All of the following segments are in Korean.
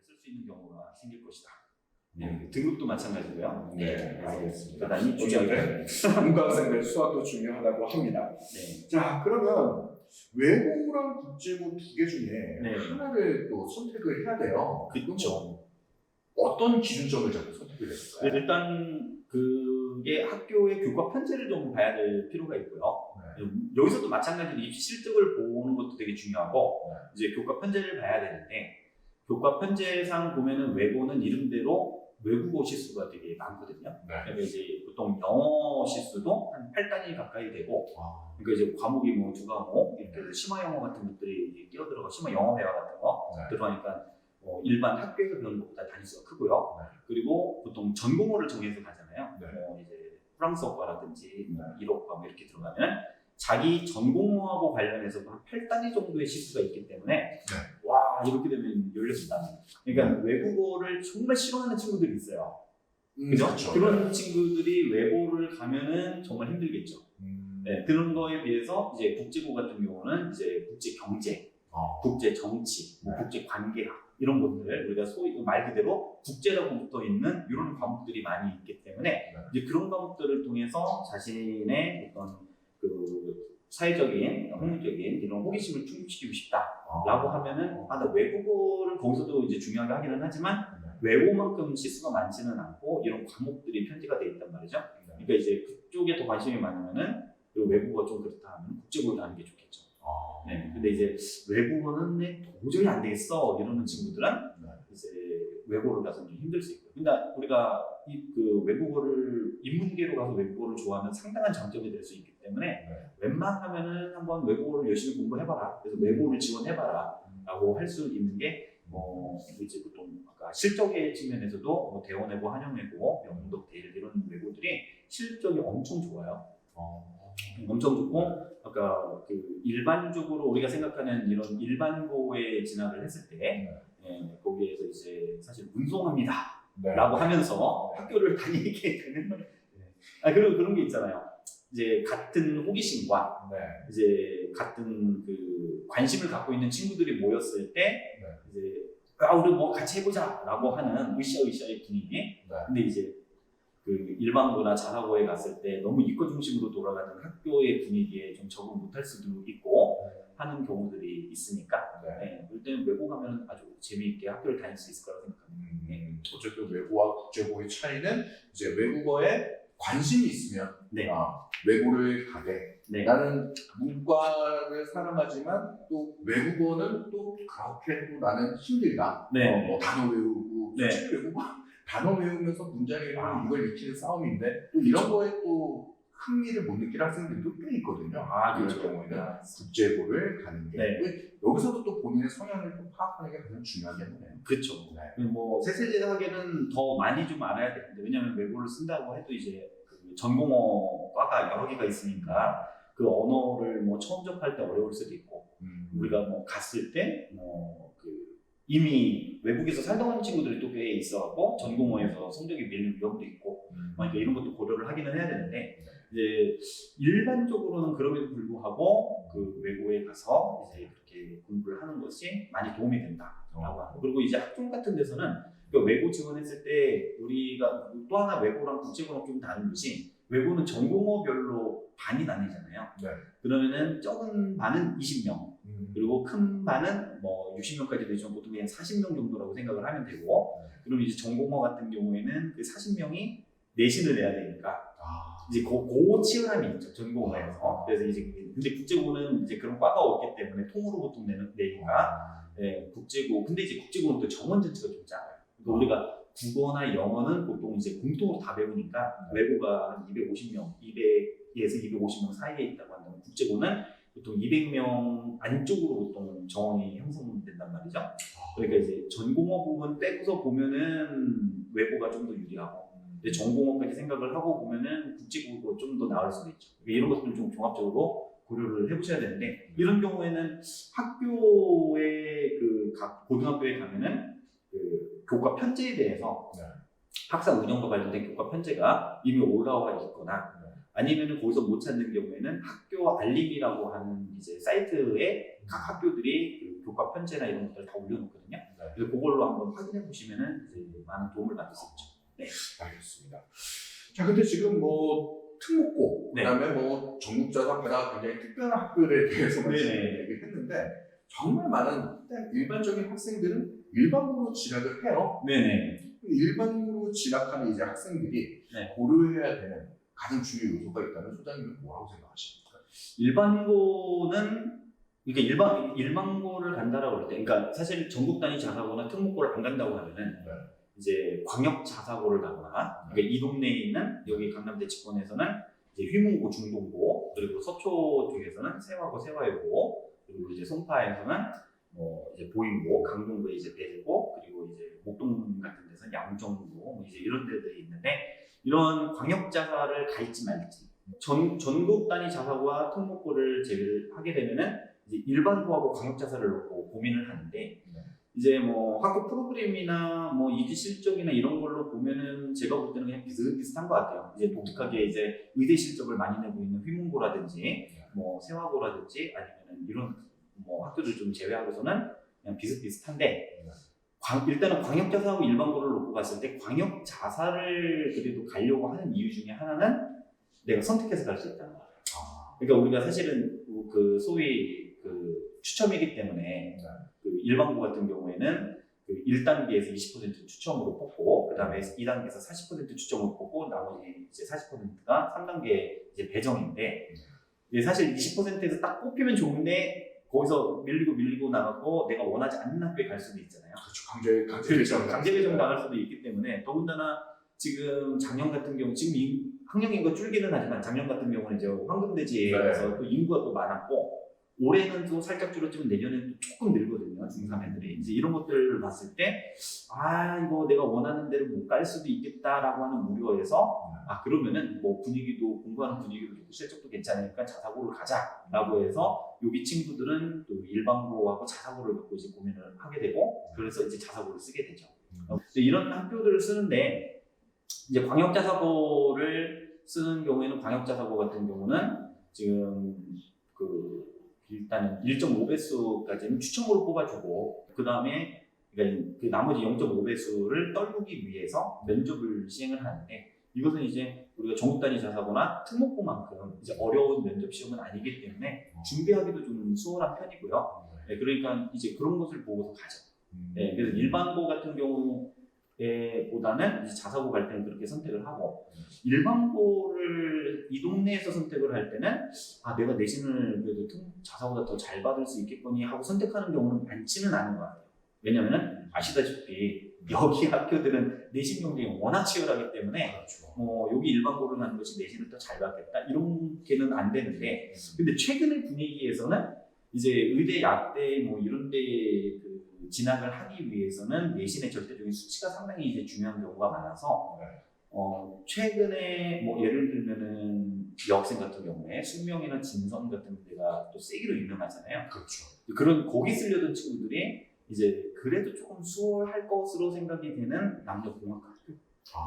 쓸 수 있는 경우가 생길 것이다. 등급도 마찬가지고요. 네, 알겠습니다. 대단히 중요하게. 문과생들 수학도 중요하다고 합니다. 네. 자, 그러면 외고랑 국제고 두 개 중에 네. 하나를 또 선택을 해야 돼요. 그렇죠. 어떤 기준점을 잡고 선택을 했을까요? 일단 그게 학교의 교과 편제를 좀 봐야 될 필요가 있고요. 네. 여기서도 마찬가지로 입시 실적을 보는 것도 되게 중요하고 네. 이제 교과 편제를 봐야 되는데 교과 편제상 보면은 외고는 이름대로 외국어 실수가 되게 많거든요. 네. 그러니까 이제 보통 영어 실수도 한 8단위 가까이 되고, 그러니까 이제 과목이 뭐 두 과목, 이렇게 심화 영어 같은 것들이 끼어들어가 심화 영어 회화 같은 거 네. 들어가니까 일반 학교에서 배우는 것보다 단위수가 크고요. 네. 그리고 보통 전공어를 정해서 가잖아요. 네. 이제 프랑스어과라든지 네. 일어과 뭐 이렇게 들어가면 자기 전공어하고 관련해서 한 8단위 정도의 실수가 있기 때문에 네. 와 이렇게 되면 16단위. 그러니까 외국어를 정말 싫어하는 친구들이 있어요. 그죠? 그렇죠. 그런 친구들이 외고를 가면은 정말 힘들겠죠. 네, 그런 거에 비해서 이제 국제고 같은 경우는 이제 국제 경제, 국제 정치, 네. 국제 관계학 이런 것들 우리가 소위 말 그대로 국제라고 붙어 있는 이런 과목들이 많이 있기 때문에 네. 이제 그런 과목들을 통해서 자신의 어떤 그 사회적인, 학문적인 이런 호기심을 충족시키고 싶다라고 하면은 나 외국어를 거기서도 이제 중요하게 하기는 하지만 외고만큼 실수가 많지는 않고 이런 과목들이 편제가 돼 있단 말이죠. 그러니까 이제 그쪽에 더 관심이 많으면은 외국어가 좀 그렇다 하면 국제고를 가는 게 좋겠죠. 네. 근데 이제 외국어는 도저히 안 되겠어 이러는 친구들은 이제 외고를 가서 좀 힘들 수 있고요. 근데 우리가 그 외국어를 인문계로 가서 외국어를 좋아하면 상당한 장점이 될 수 있기 때문에 웬만하면은 한번 외국어를 열심히 공부해봐라. 그래서 외고를 지원해봐라라고 할 수 있는 게 이제 보통 아까 실적의 측면에서도 대원외고, 한영외고, 영덕대일 이런 외고들이 실적이 엄청 좋아요. 엄청 좋고 아까 그 일반적으로 우리가 생각하는 이런 일반고에 진학을 했을 때 거기에서 이제 사실 운송합니다라고 하면서 학교를 다니게 되는 그리고 그런 게 있잖아요. 이제 같은 호기심과 이제 같은 그 관심을 갖고 있는 친구들이 모였을 때 이제 우리 뭐 같이 해보자라고 하는 으쌰으쌰의 분위기. 근데 이제 그 일반고나 자사고에 갔을 때 너무 이과 중심으로 돌아가는 학교의 분위기에 좀 적응 못할 수도 있고 하는 경우들이 있으니까 그럴 때는 외고 가면 아주 재미있게 학교를 다닐 수 있을 거라고 생각합니다. 어쨌든 외고와 국제고의 차이는 이제 외국어에 관심이 있으면 외고를 가되 나는 문과를 사랑하지만 또 외국어는 또 그렇게 또 나는 힘들다. 뭐 단어 외우고 솔직히 외국어 단어 외우면서 문장 외우면 이걸 익히는 싸움인데 또 이런 거에 또 흥미를 못 느끼는 학생들도 꽤 있거든요. 이런 경우에는 국제고를 가는 게 여기서도 또 본인의 성향을 또 파악하는 게 가장 중요하겠네요. 그렇죠. 뭐 세세하게는 더 많이 좀 알아야 되는데 왜냐하면 외고를 쓴다고 해도 이제 그 전공어 과가 여러 개가 있으니까 그 언어를 뭐 처음 접할 때 어려울 수도 있고 우리가 뭐 갔을 때 이미 외국에서 살다 온 친구들이 또 꽤 있어갖고 전공어에서 성적이 밀릴 위험도 있고 그러니까 이런 것도 고려를 하기는 해야 되는데 이제 일반적으로는 그럼에도 불구하고 그 외고에 가서 이제 그렇게 공부를 하는 것이 많이 도움이 된다라고 하고 그리고 이제 학종 같은 데서는 그 외고 지원했을 때 우리가 또 하나 외고랑 국제고랑 좀 다른 것이 외고는 전공어별로 반이 나뉘잖아요. 그러면은 적은 반은 20명 그리고 큰 반은 뭐 60명까지 되지만 보통 그냥 40명 정도라고 생각을 하면 되고 그럼 이제 전공어 같은 경우에는 그 40명이 내신을 내야 되니까 이제 그 치열함이 있죠 전공어에서. 그래서 이제 근데 국제고는 이제 그런 과가 없기 때문에 통으로 보통 내니까 국제고 근데 이제 국제고는 또 정원 전체가 좀 작아요. 그러니까 우리가 국어나 영어는 보통 이제 공통으로 다 배우니까 외고가 한 250명, 200에서 250명 사이에 있다고 한다면 국제고는 보통 200명 안쪽으로 보통 정원이 형성된단 말이죠. 그러니까 이제 전공어 부분 빼고서 보면은 외고가 좀 더 유리하고 근데 전공어까지 생각을 하고 보면은 국제고가 좀 더 나을 수도 있죠. 이런 것들을 좀 종합적으로 고려를 해보셔야 되는데 이런 경우에는 학교의 그 각 고등학교에 가면은 그 교과 편제에 대해서 학사 운영과 관련된 교과 편제가 이미 올라와 있거나 아니면은 거기서 못 찾는 경우에는 학교 알림이라고 하는 이제 사이트에 각 학교들이 그 교과 편제나 이런 것들을 다 올려놓거든요. 그래서 그걸로 한번 확인해 보시면은 이제 많은 도움을 받을 수 있죠. 네. 알겠습니다. 자, 근데 지금 뭐 특목고, 네. 그다음에 뭐 전국자사고나 굉장히 특별한 학교에 대해서만 지금 얘기를 했는데 정말 많은 일반적인 학생들은 일반고로 진학을 해요. 네네. 일반고로 진학하는 이제 학생들이 고려해야 되는 가장 중요한 요소가 있다면 소장님은 뭐라고 생각하십니까? 일반고는 그러니까 일반고를 간다라고 할 때, 그러니까 사실 전국 단위 자사고나 특목고를 안 간다고 하면은 이제 광역 자사고를 가거나, 그러니까 이 동네에 있는 여기 강남대 직권에서는 이제 휘문고, 중동고, 그리고 서초 쪽에서는 세화고, 세화여고, 그리고 이제 송파에서는 뭐 이제 보인고, 강동구에 이제 배재고, 그리고 이제 목동 같은 데서는 양정고, 뭐 이제 이런 데들이 있는데, 이런 광역 자사를 갈지 말지, 전국 단위 자사고와 특목고를 제외를 하게 되면은 이제 일반고하고 광역 자사를 놓고 고민을 하는데, 이제 뭐 학교 프로그램이나 뭐 입시 실적이나 이런 걸로 보면은 제가 볼 때는 그냥 비슷비슷한 것 같아요. 이제 독특하게 이제 의대 실적을 많이 내고 있는 휘문고라든지 뭐 세화고라든지 아니면은 이런 뭐 학교들 좀 제외하고서는 그냥 비슷비슷한데, 일단은 광역 자사하고 일반고를 놓고 봤을 때 광역 자사를 그래도 가려고 하는 이유 중에 하나는 내가 선택해서 갈 수 있다는 거예요. 그러니까 우리가 사실은 그 소위 그 추첨이기 때문에 그 일반고 같은 경우에는 그 1단계에서 20% 추첨으로 뽑고, 그 다음에 2단계에서 40% 추첨으로 뽑고, 나머지 이제 40%가 3단계 이제 배정인데, 사실 20%에서 딱 뽑히면 좋은데 거기서 밀리고 나가고 내가 원하지 않는 학교에 갈 수도 있잖아요. 그렇죠. 강제 배정 당할 수도 있기 때문에, 더군다나 지금 작년 같은 경우 지금 학령 인구가 줄기는 하지만 작년 같은 경우는 이제 황금대지에서 또 인구가 또 많았고, 올해는 또 살짝 줄었지만 내년에는 또 조금 늘거든요. 중3 애들이. 이제 이런 것들을 봤을 때, 이거 내가 원하는 대로 못 갈 수도 있겠다라고 하는 우려에서, 그러면은 뭐 공부하는 분위기도 좋고 실적도 괜찮으니까 자사고를 가자라고 해서 여기 친구들은 또 일반고하고 자사고를 갖고 이제 고민을 하게 되고, 그래서 이제 자사고를 쓰게 되죠. 이런 학교들을 쓰는데, 이제 광역자사고를 쓰는 경우에는 광역자사고 같은 경우는 지금 일단은 1.5배수까지는 추첨으로 뽑아주고, 그 다음에 그러니까 그 나머지 0.5배수를 떨구기 위해서 면접을 시행을 하는데, 이것은 이제 우리가 전국 단위 자사고나 특목고만큼 이제 어려운 면접 시험은 아니기 때문에 준비하기도 좀 수월한 편이고요. 그러니까 이제 그런 것을 보고서 가죠. 그래서 일반고 같은 경우 보다는 이제 자사고 갈 때는 그렇게 선택을 하고, 일반고를 이 동네에서 선택을 할 때는 내가 내신을 그래도 자사고보다 더 잘 받을 수 있겠거니 하고 선택하는 경우는 많지는 않은 것 같아요. 왜냐면은 아시다시피 여기 학교들은 내신 경쟁이 워낙 치열하기 때문에 여기 일반고를 가는 것이 내신을 더 잘 받겠다 이렇게는 안 되는데, 근데 최근의 분위기에서는 이제 의대, 약대 뭐 이런 데 진학을 하기 위해서는 내신의 절대적인 수치가 상당히 이제 중요한 경우가 많아서, 최근에 뭐 예를 들면은 여학생 같은 경우에 숙명이나 진선 같은 데가 또 세기로 유명하잖아요. 그런 거기 쓰려던 친구들이 이제 그래도 조금 수월할 것으로 생각이 되는 남녀공학학교,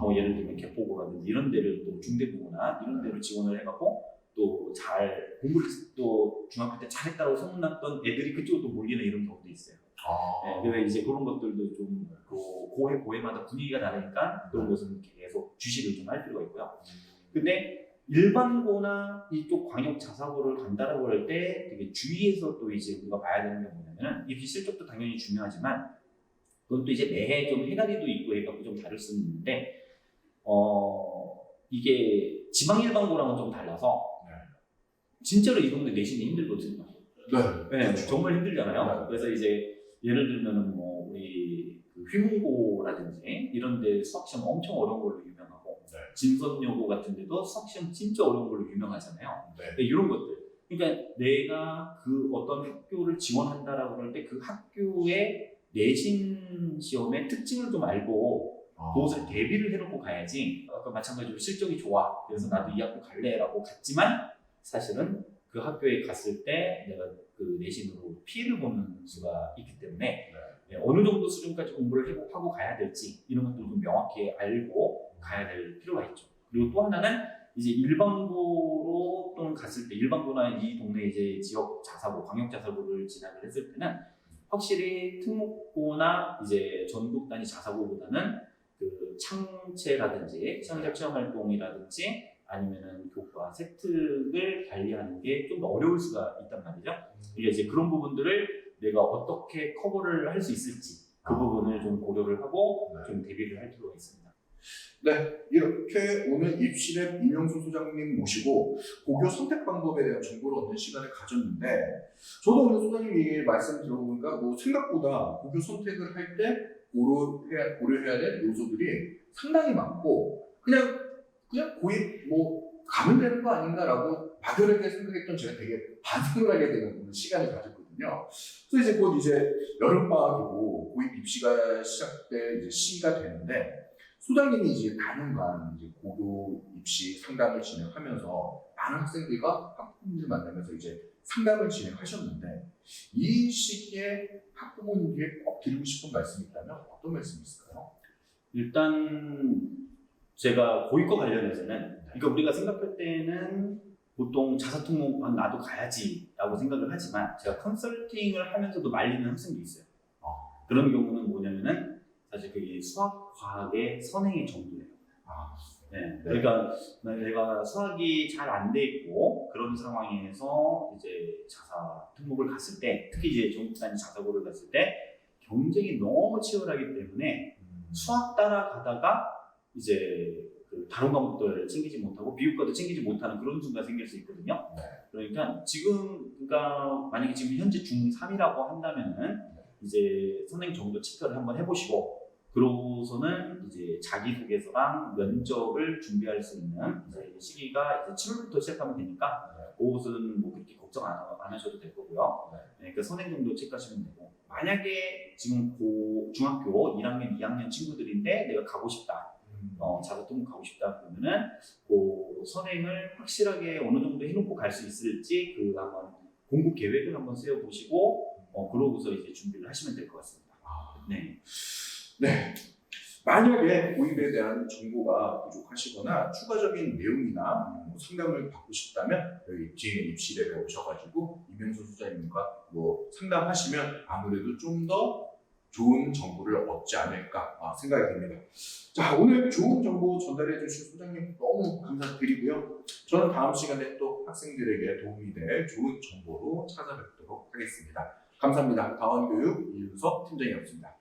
뭐 예를 들면 개포고라든지 이런 데를 또 중대부고나 이런 데를 지원을 해갖고 또 잘 공부를 또 중학교 때 잘했다고 소문났던 애들이 그쪽으로 또 몰리는 이런 경우도 있어요. 그래서 이제 그런 것들도 좀 고해마다 분위기가 다르니까 그런 것은 계속 주시를 좀 할 필요가 있고요. 근데 일반고나 이쪽 광역 자사고를 간다라고 할 때 되게 주위에서 또 이제 우리가 봐야 되는 게 뭐냐면은 입시 실적도 당연히 중요하지만 그건 또 이제 매해 좀 해가지도 있고 해갖고 좀 다를 수는 있는데, 이게 지방 일반고랑은 좀 달라서 진짜로 이 동네 내신이 힘들거든요. 정말 힘들잖아요. 그래서 이제 예를 들면은 뭐 우리 휘문고라든지 이런데 수학시험 엄청 어려운 걸로 유명하고, 진선여고 같은 데도 수학시험 진짜 어려운 걸로 유명하잖아요. 이런 것들. 그러니까 내가 그 어떤 학교를 지원한다라고 할 때 그 학교의 내신 시험의 특징을 좀 알고 그것을 대비를 해놓고 가야지, 아까 마찬가지로 실적이 좋아 그래서 나도 이 학교 갈래라고 갔지만 사실은 그 학교에 갔을 때 내가 그 내신으로 피해를 보는 수가 있기 때문에 어느 정도 수준까지 공부를 하고 가야 될지 이런 것들을 좀 명확히 알고 가야 될 필요가 있죠. 그리고 또 하나는 이제 일반고로 또는 갔을 때, 일반고나 이 동네 이제 지역 자사고, 광역 자사고를 진학을 했을 때는 확실히 특목고나 이제 전국 단위 자사고보다는 그 창체라든지 창작 체험 활동이라든지 아니면은 교과 세특을 관리하는 게 좀 더 어려울 수가 있단 말이죠. 이게 이제 그런 부분들을 내가 어떻게 커버를 할 수 있을지 그 부분을 좀 고려를 하고 좀 대비를 할 필요가 있습니다. 네, 이렇게 오늘 입시랩 이명수 소장님 모시고 고교 선택 방법에 대한 정보를 얻는 시간을 가졌는데, 저도 오늘 소장님 얘기 말씀 들어보니까 뭐 생각보다 고교 선택을 할 때 고려해야 될 요소들이 상당히 많고 그냥 고입 뭐 가면 되는 거 아닌가라고 막연하게 생각했던 제가 되게 반성을 하게 되는 오늘 시간을 가졌거든요. 그래서 이제 곧 여름 방학이고 고입 입시가 시작될 이제 시기가 되는데, 소장님이 이제 다년간 이제 고교 입시 상담을 진행하면서 많은 학생들과 학부모님들 만나면서 이제 상담을 진행하셨는데, 이 시기에 학부모님들에게 꼭 드리고 싶은 말씀이 있다면 어떤 말씀이 있을까요? 일단 제가 고입과 관련해서는 그러니까 우리가 생각할 때는 보통 자사특목 나도 가야지라고 생각을 하지만 제가 컨설팅을 하면서도 말리는 학생도 있어요. 그런 경우는 뭐냐면은 사실 그게 수학, 과학의 선행의 정도예요. 네. 그러니까 내가 수학이 잘 안 돼 있고 그런 상황에서 이제 자사 특목을 갔을 때, 특히 이제 전국 단위 자사고를 갔을 때 경쟁이 너무 치열하기 때문에 수학 따라가다가 이제 그 다른 과목들 챙기지 못하고 비교과도 챙기지 못하는 그런 순간 생길 수 있거든요. 그러니까 그러니까 만약에 지금 현재 중3이라고 한다면은 이제 선행 정도 체크를 한번 해보시고, 그러고서는 이제 자기소개서랑 면접을 준비할 수 있는 이제 시기가 이제 7월부터 시작하면 되니까 그것은 뭐 그렇게 걱정 안 하셔도 될 거고요. 네, 그 선행 정도 체크하시면 되고, 만약에 지금 중학교 1학년, 2학년 친구들인데 내가 가고 싶다, 자사특목 가고 싶다 그러면은 그 선행을 확실하게 어느 정도 해놓고 갈 수 있을지 그 한번 공부 계획을 한번 세워보시고 그러고서 이제 준비를 하시면 될 것 같습니다. 네. 네. 만약에 고입에 대한 정보가 부족하시거나 추가적인 내용이나 상담을 받고 싶다면 여기 뒤에 입시랩에 오셔가지고 이명수 소장님과 뭐 상담하시면 아무래도 좀 더 좋은 정보를 얻지 않을까 생각이 듭니다. 자, 오늘 좋은 정보 전달해 주신 소장님 너무 감사드리고요. 저는 다음 시간에 또 학생들에게 도움이 될 좋은 정보로 찾아뵙도록 하겠습니다. 감사합니다. 다원교육 이윤석 팀장이었습니다.